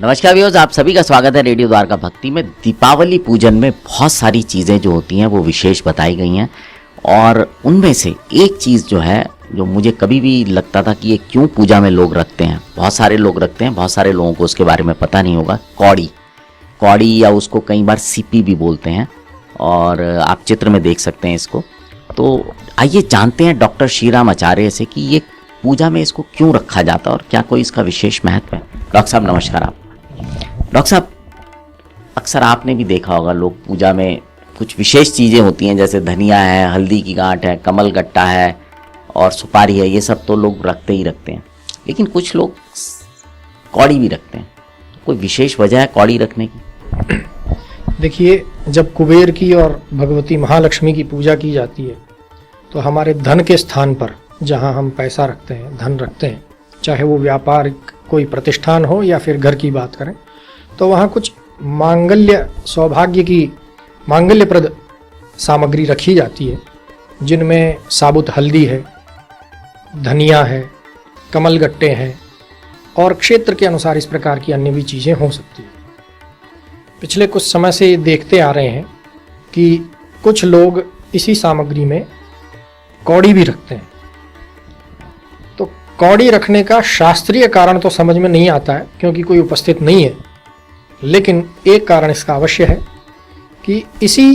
नमस्कार व्यूअर्स, आप सभी का स्वागत है रेडियो द्वारका भक्ति में। दीपावली पूजन में बहुत सारी चीज़ें जो होती हैं वो विशेष बताई गई हैं और उनमें से एक चीज़ जो है जो मुझे कभी भी लगता था कि ये क्यों पूजा में लोग रखते हैं, बहुत सारे लोग रखते हैं, बहुत सारे लोगों को उसके बारे में पता नहीं होगा। कौड़ी या उसको कई बार सीपी भी बोलते हैं और आप चित्र में देख सकते हैं इसको। तो आइए जानते हैं डॉक्टर श्रीराम आचार्य से कि ये पूजा में इसको क्यों रखा जाता है और क्या कोई इसका विशेष महत्व है। डॉक्टर साहब नमस्कार। आप डॉक्टर साहब, अक्सर आपने भी देखा होगा लोग पूजा में कुछ विशेष चीज़ें होती हैं, जैसे धनिया है, हल्दी की गांठ है, कमल गट्टा है और सुपारी है, ये सब तो लोग रखते ही रखते हैं, लेकिन कुछ लोग कौड़ी भी रखते हैं। कोई विशेष वजह है कौड़ी रखने की? देखिए, जब कुबेर की और भगवती महालक्ष्मी की पूजा की जाती है तो हमारे धन के स्थान पर जहाँ हम पैसा रखते हैं, धन रखते हैं, चाहे वो व्यापार कोई प्रतिष्ठान हो या फिर घर की बात करें, तो वहाँ कुछ मांगल्य सौभाग्य की मांगल्यप्रद सामग्री रखी जाती है, जिनमें साबुत हल्दी है, धनिया है, कमल गट्टे हैं और क्षेत्र के अनुसार इस प्रकार की अन्य भी चीज़ें हो सकती हैं। पिछले कुछ समय से देखते आ रहे हैं कि कुछ लोग इसी सामग्री में कौड़ी भी रखते हैं। तो कौड़ी रखने का शास्त्रीय कारण तो समझ में नहीं आता है क्योंकि कोई उपस्थित नहीं है, लेकिन एक कारण इसका अवश्य है कि इसी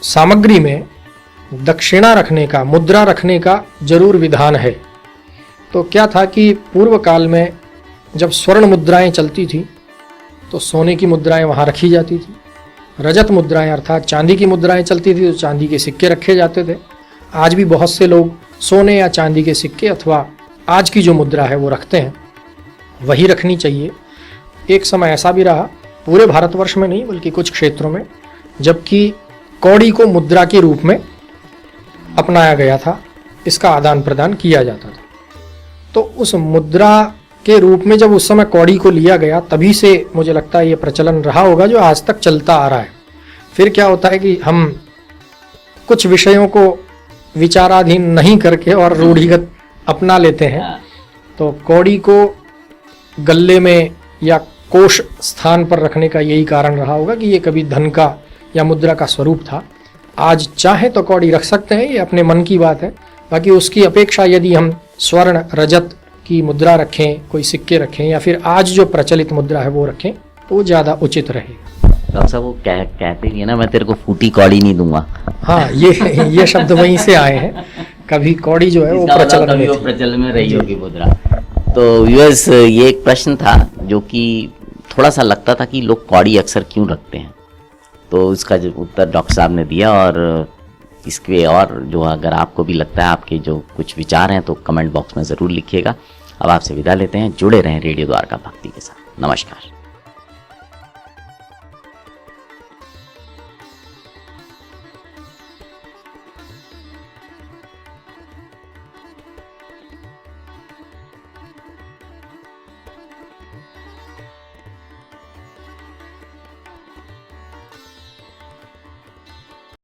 सामग्री में दक्षिणा रखने का, मुद्रा रखने का जरूर विधान है। तो क्या था कि पूर्व काल में जब स्वर्ण मुद्राएं चलती थी तो सोने की मुद्राएं वहाँ रखी जाती थी, रजत मुद्राएं अर्थात चांदी की मुद्राएं चलती थी तो चांदी के सिक्के रखे जाते थे। आज भी बहुत से लोग सोने या चांदी के सिक्के अथवा आज की जो मुद्रा है वो रखते हैं, वही रखनी चाहिए। एक समय ऐसा भी रहा, पूरे भारतवर्ष में नहीं बल्कि कुछ क्षेत्रों में, जबकि कौड़ी को मुद्रा के रूप में अपनाया गया था, इसका आदान प्रदान किया जाता था। तो उस मुद्रा के रूप में जब उस समय कौड़ी को लिया गया, तभी से मुझे लगता है ये प्रचलन रहा होगा जो आज तक चलता आ रहा है। फिर क्या होता है कि हम कुछ विषयों को विचाराधीन नहीं करके और रूढ़िगत अपना लेते हैं। तो कौड़ी को गले में या कोष स्थान पर रखने का यही कारण रहा होगा कि ये कभी धन का या मुद्रा का स्वरूप था। आज चाहे तो कौड़ी रख सकते हैं, ये अपने मन की बात है। बाकी उसकी अपेक्षा यदि हम स्वर्ण रजत की मुद्रा रखें, कोई सिक्के रखें या फिर आज जो प्रचलित मुद्रा है वो रखें तो वो ज़्यादा उचित रहेगा। डॉक्टर साहब, वो कहते ही है ना, मैं तेरे को फूटी कौड़ी नहीं दूंगा। हाँ, ये शब्द वहीं से आए हैं। कभी कौड़ी जो है वो प्रचलन में रही होगी मुद्रा। तो व्यूअर्स, ये एक प्रश्न था जो कि थोड़ा सा लगता था कि लोग कौड़ी अक्सर क्यों रखते हैं, तो इसका जो उत्तर डॉक्टर साहब ने दिया। और इसके और जो अगर आपको भी लगता है, आपके जो कुछ विचार हैं, तो कमेंट बॉक्स में ज़रूर लिखिएगा। अब आपसे विदा लेते हैं, जुड़े रहें रेडियो द्वारका भक्ति के साथ। नमस्कार।